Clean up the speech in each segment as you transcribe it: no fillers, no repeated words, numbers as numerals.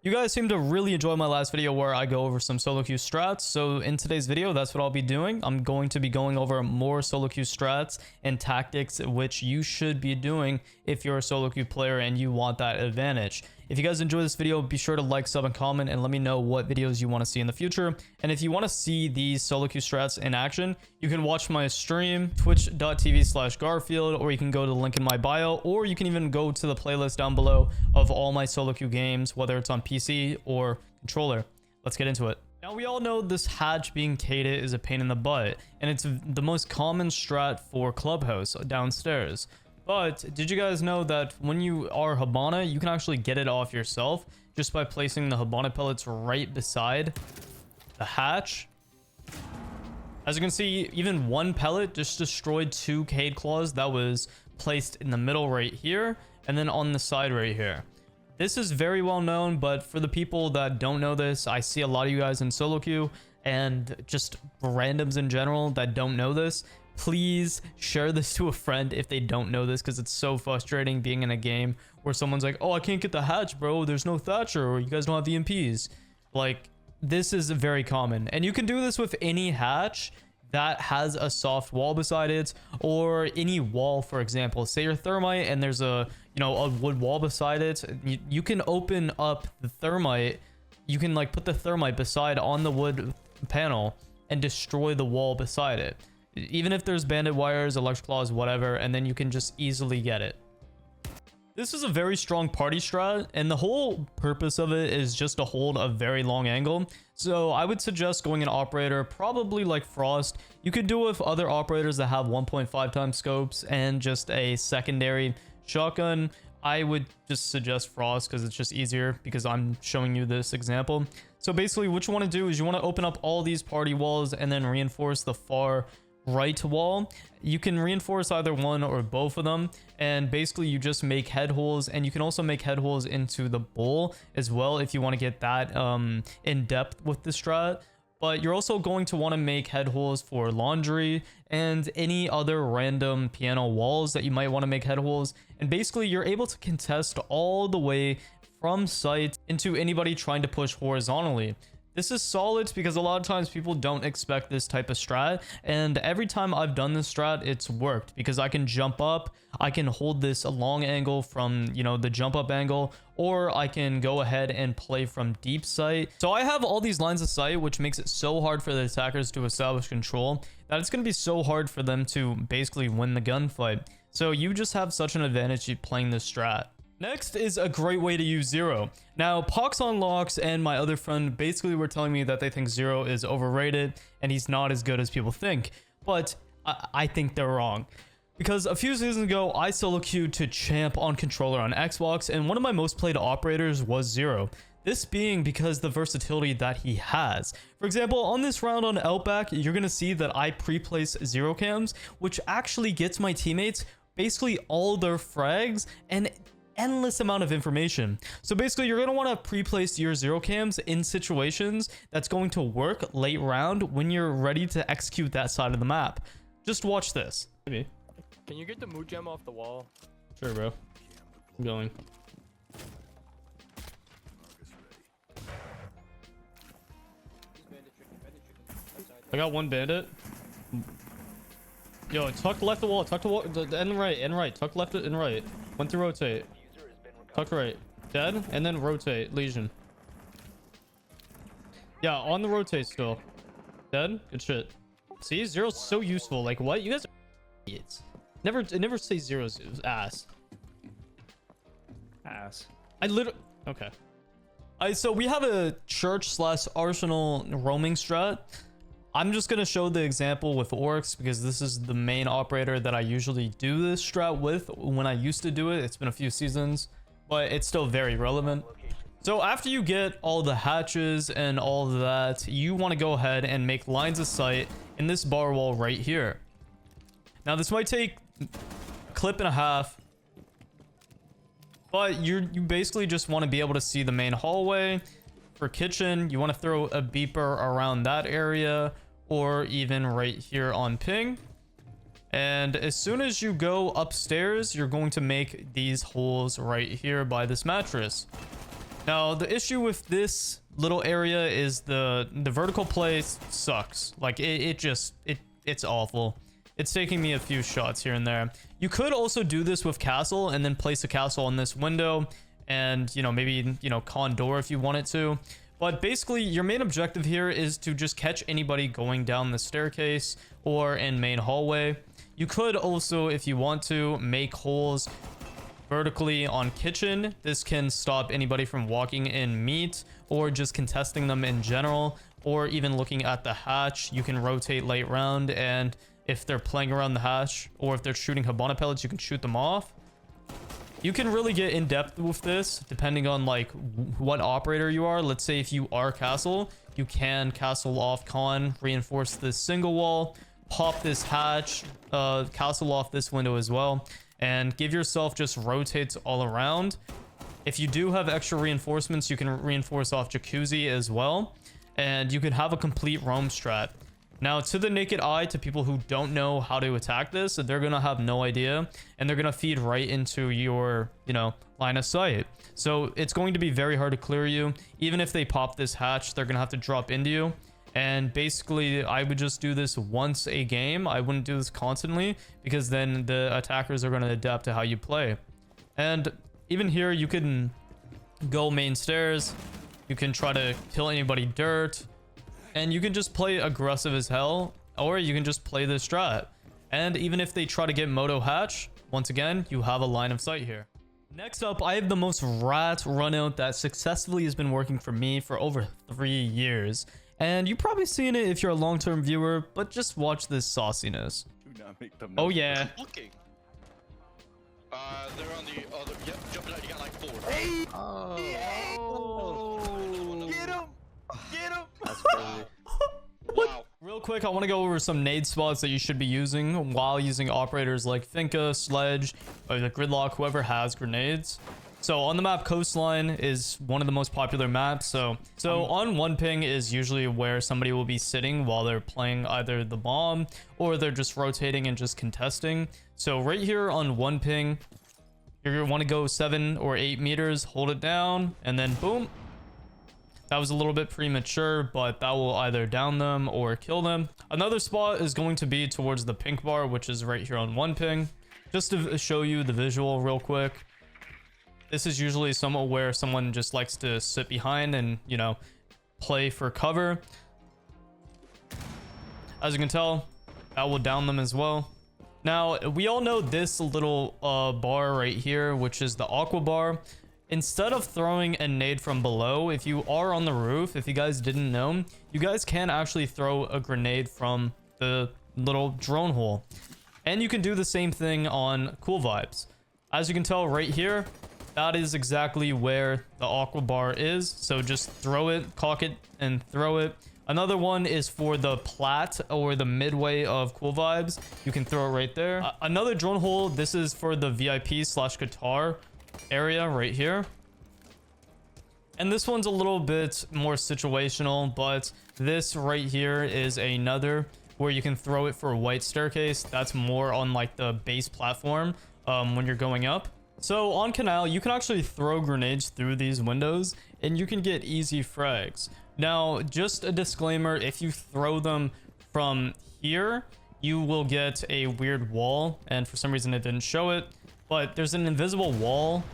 You guys seem to really enjoy my last video where I go over some solo queue strats. So in today's video, that's what I'll be doing. I'm going to be going over more solo queue strats and tactics, which you should be doing if you're a solo queue player and you want that advantage. If you guys enjoy this video, be sure to like, sub, and comment, and let me know what videos you want to see in the future. And if you want to see these solo queue strats in action, you can watch my stream, twitch.tv/Garfield, or you can go to the link in my bio, or you can even go to the playlist down below of all my solo queue games, whether it's on PC or controller. Let's get into it. Now, we all know this hatch being Nade is a pain in the butt, and it's the most common strat for Clubhouse downstairs. But did you guys know that when you are Hibana, you can actually get it off yourself just by placing the Hibana pellets right beside the hatch? As you can see, even one pellet just destroyed 2 Nade claws that was placed in the middle right here and then on the side right here. This is very well known, but for the people that don't know this, I see a lot of you guys in solo queue and just randoms in general that don't know this. Please share this to a friend if they don't know this, because it's so frustrating being in a game where someone's like, oh, I can't get the hatch, bro, there's no Thatcher, or you guys don't have EMPs. Like, this is very common, and you can do this with any hatch that has a soft wall beside it, or any wall. For example, say you're thermite and there's a a wood wall beside it. You can open up the thermite, you can like put the thermite beside on the wood panel and destroy the wall beside it, even if there's bandit wires, electric claws, whatever, and then you can just easily get it. This is a very strong party strat, and the whole purpose of it is just to hold a very long angle. So I would suggest going an operator, probably like Frost. You could do it with other operators that have 1.5 times scopes and just a secondary shotgun. I would just suggest Frost because it's just easier, because I'm showing you this example. So basically what you want to do is you want to open up all these party walls and then reinforce the far right wall. You can reinforce either one or both of them, and basically you just make head holes, and you can also make head holes into the bowl as well if you want to get that in depth with the strat. But you're also going to want to make head holes for laundry and any other random piano walls that you might want to make head holes, and basically you're able to contest all the way from sight into anybody trying to push horizontally. This is solid because a lot of times people don't expect this type of strat, and every time I've done this strat, it's worked because I can jump up, I can hold this a long angle from, the jump up angle, or I can go ahead and play from deep sight. So I have all these lines of sight, which makes it so hard for the attackers to establish control that it's going to be so hard for them to basically win the gunfight. So you just have such an advantage playing this strat. Next is a great way to use Zero. Now, Pox on Locks and my other friend basically were telling me that they think Zero is overrated and he's not as good as people think. But I think they're wrong. Because a few seasons ago, I solo queued to champ on controller on Xbox, and one of my most played operators was Zero. This being because the versatility that he has. For example, on this round on Outback, you're going to see that I pre-place Zero cams, which actually gets my teammates basically all their frags and endless amount of information. So basically you're going to want to pre-place your Zero cams in situations that's going to work late round when you're ready to execute that side of the map. Just watch this. Maybe. Can you get the mood gem off the wall? Sure, bro. I'm going. I got one bandit. Yo, tuck left the wall, tuck the wall, and right, tuck left and right. Went to rotate. Tuck right. Dead, and then rotate. Legion. Yeah, on the rotate still. Dead. Good shit. See, Zero's so useful. Like, what? You guys are idiots. Never say Zero's ass. Ass. I literally... Okay. So we have a church/arsenal roaming strat. I'm just going to show the example with orcs because this is the main operator that I usually do this strat with when I used to do it. It's been a few seasons, but it's still very relevant. So after you get all the hatches and all of that, you want to go ahead and make lines of sight in this bar wall right here. Now this might take a clip and a half, but you basically just want to be able to see the main hallway. For kitchen, you want to throw a beeper around that area, or even right here on ping. And as soon as you go upstairs, you're going to make these holes right here by this mattress. Now, the issue with this little area is the vertical play sucks. Like, it's awful. It's taking me a few shots here and there. You could also do this with castle and then place a castle on this window and, you know, maybe, you know, condor if you wanted to. But basically, your main objective here is to just catch anybody going down the staircase or in main hallway. You could also, if you want to, make holes vertically on kitchen. This can stop anybody from walking in meat or just contesting them in general, or even looking at the hatch. You can rotate late round, and if they're playing around the hatch or if they're shooting Habana pellets, you can shoot them off. You can really get in depth with this depending on like what operator you are. Let's say if you are castle, you can castle off con, reinforce this single wall, pop this hatch, castle off this window as well, and give yourself just rotates all around. If you do have extra reinforcements, you can reinforce off jacuzzi as well, and you can have a complete roam strat. Now, to the naked eye, to people who don't know how to attack this, they're gonna have no idea, and they're gonna feed right into your, you know, line of sight. So it's going to be very hard to clear you. Even if they pop this hatch, they're gonna have to drop into you. And basically, I would just do this once a game. I wouldn't do this constantly, because then the attackers are gonna adapt to how you play. And even here, you can go main stairs. You can try to kill anybody dirt. And you can just play aggressive as hell, or you can just play the strat. And even if they try to get moto hatch, once again, you have a line of sight here. Next up, I have the most rat runout that successfully has been working for me for over 3 years. And you've probably seen it if you're a long-term viewer, but just watch this sauciness. Do not make them Oh yeah. Looking. They're on the other. Yep, jumping out. You got like 4. Hey! Oh. Get him! Get him! That's crazy. Wow. Real quick, I want to go over some nade spots that you should be using while using operators like Finca, Sledge, or the Gridlock, whoever has grenades. So on the map, Coastline is one of the most popular maps. So on one ping is usually where somebody will be sitting while they're playing either the bomb or they're just rotating and just contesting. So right here on one ping, you're going to want to go 7 or 8 meters, hold it down, and then boom. That was a little bit premature, but that will either down them or kill them. Another spot is going to be towards the pink bar, which is right here on one ping. Just to show you the visual real quick. This is usually somewhere where someone just likes to sit behind and, you know, play for cover. As you can tell, that will down them as well. Now, we all know this little bar right here, which is the aqua bar. Instead of throwing a nade from below, if you are on the roof, if you guys didn't know, you guys can actually throw a grenade from the little drone hole. And you can do the same thing on Cool Vibes. As you can tell right here, that is exactly where the aqua bar is. So just throw it, cock it, and throw it. Another one is for the plat or the midway of Cool Vibes. You can throw it right there. Another drone hole, this is for the VIP/guitar area right here. And this one's a little bit more situational, but this right here is another where you can throw it for a white staircase. That's more on like the base platform when you're going up. So on Canal, you can actually throw grenades through these windows and you can get easy frags. Now, just a disclaimer, if you throw them from here, you will get a weird wall, and for some reason it didn't show it. But there's an invisible wall,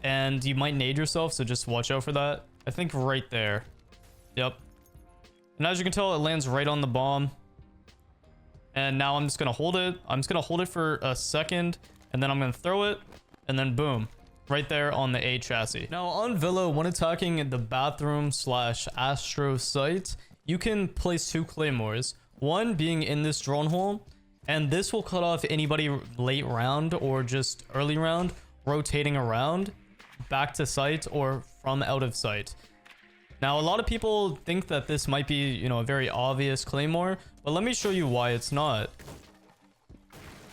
and you might nade yourself, so just watch out for that. I think right there. Yep. And as you can tell, it lands right on the bomb. And now I'm just going to hold it. I'm just going to hold it for a second, and then I'm going to throw it, and then boom. Right there on the A chassis. Now on Villa, when attacking the bathroom/astro site, you can place 2 claymores. One being in this drone hole, and this will cut off anybody late round or just early round rotating around back to sight or from out of sight. Now, a lot of people think that this might be, you know, a very obvious claymore, but let me show you why it's not.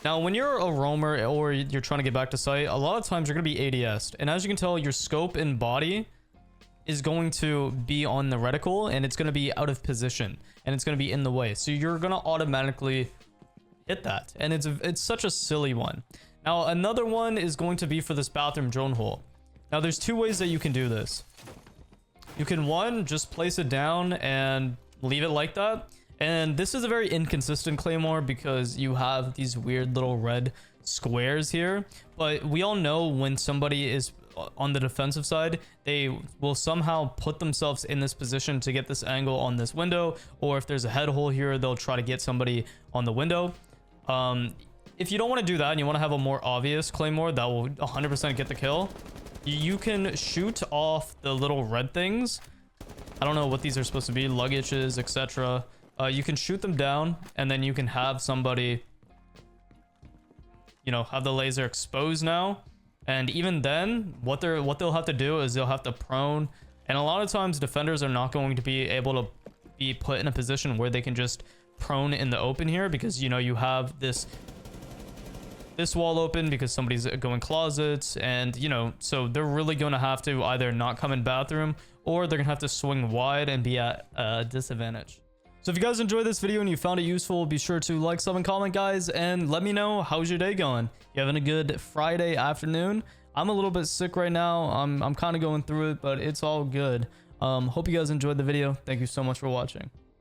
Now, when you're a roamer or you're trying to get back to sight, a lot of times you're going to be ADS'd. And as you can tell, your scope and body is going to be on the reticle, and it's going to be out of position, and it's going to be in the way. So you're going to automatically hit that, and it's such a silly one. Now another one is going to be for this bathroom drone hole. Now there's 2 ways that you can do this. You can one, just place it down and leave it like that. And this is a very inconsistent claymore because you have these weird little red squares here. But we all know when somebody is on the defensive side, they will somehow put themselves in this position to get this angle on this window, or if there's a head hole here, they'll try to get somebody on the window. If you don't want to do that and you want to have a more obvious claymore that will 100% get the kill, you can shoot off the little red things. I don't know what these are supposed to be, luggages, etc. You can shoot them down, and then you can have somebody, you know, have the laser exposed now. And even then, what they'll have to do is they'll have to prone. And a lot of times defenders are not going to be able to be put in a position where they can just prone in the open here, because, you know, you have this wall open because somebody's going closets, and, you know, so they're really going to have to either not come in bathroom, or they're gonna have to swing wide and be at a disadvantage. So if you guys enjoyed this video and you found it useful, be sure to like, sub, and comment, guys, and let me know how's your day going. You having a good Friday afternoon? I'm a little bit sick right now. I'm kind of going through it, but it's all good. Hope you guys enjoyed the video. Thank you so much for watching.